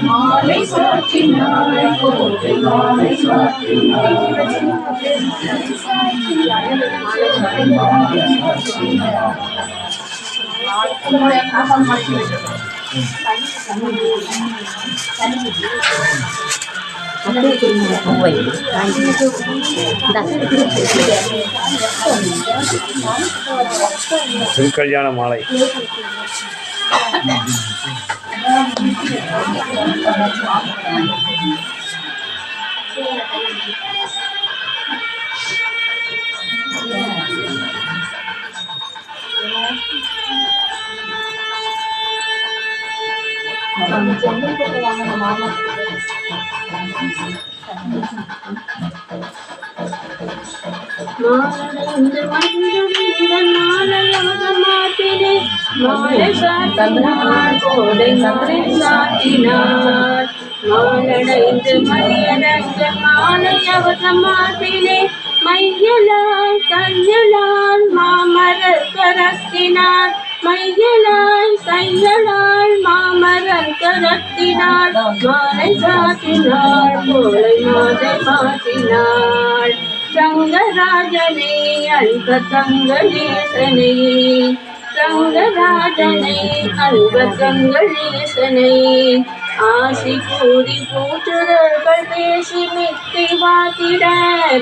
மாலை சாற்றினாள் கோதை மாலை திருக்கல்யாண மாலை. மாலை சாற்றினாள் கோதை மாலை சாற்றினாள் மாலடைந்து மணியடங்க மாலை அவசமாட்டினே மையலாய் கையலால் மாமரர் கரத்தினாள் மையலாய் கையலால் மாமரர் கரத்தினாள் மாலை சாற்றினாள் கோதை மாலை மாற்றினாள் ரங்கராஜனே அன்ப தங்கநேசனே ரங்கராஜனை அன்ப தங்கநேசனை ஆசி கூறி கூட்டுறர்கள் பேசி மிக்கை வாத்திட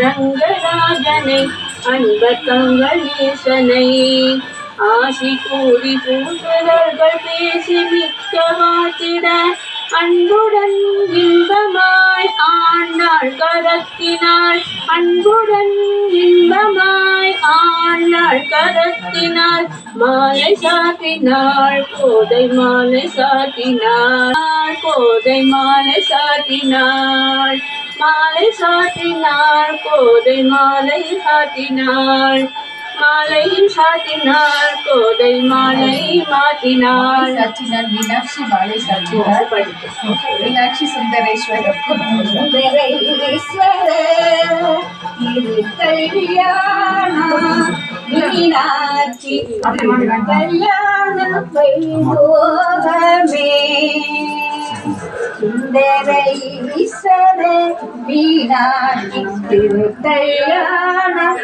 ரங்கராஜனை அன்ப தங்கநேசனை ஆசி கூறி கூட்டுறர்கள் பேசி மிக்க வாத்திட அன்புடன் இன்பமாய் ஆண்டாள் கரத்தினாள் அன்புடன் இன்பமாய் ஆண்டாள் கரத்தினாள் மாலை சாற்றினாள் கோதை மாலை சாற்றினாள் கோதை மாலை சாற்றினாள் மாலை சாற்றினாள் கோதை மாலை சாற்றினாள் மாலையும் சாற்றினாள் கோதை மாலை மாற்றினாள் சாற்றினாள் மீனாட்சி மாலை சாற்றினாள் மீனாட்சி சுந்தரேஸ்வரர் இது கல்யாணம் மீனாட்சி கல்யாணம் வைபோகமே சுந்தரேஸ்வர மீனாட்சி திரு கல்யாணம்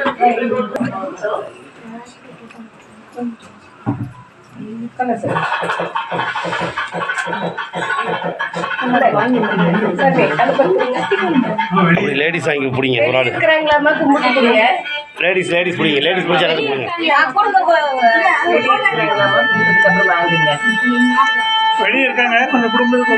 லேடிஸ் வாங்கி பிடிங்க ஒரு ஆள். லேடிஸ் பிடிங்க. லேடிஸ் பிடிச்சா எனக்கு பிடிங்க. வெளியே இருக்காங்க கொஞ்சம் குடும்பத்துக்கு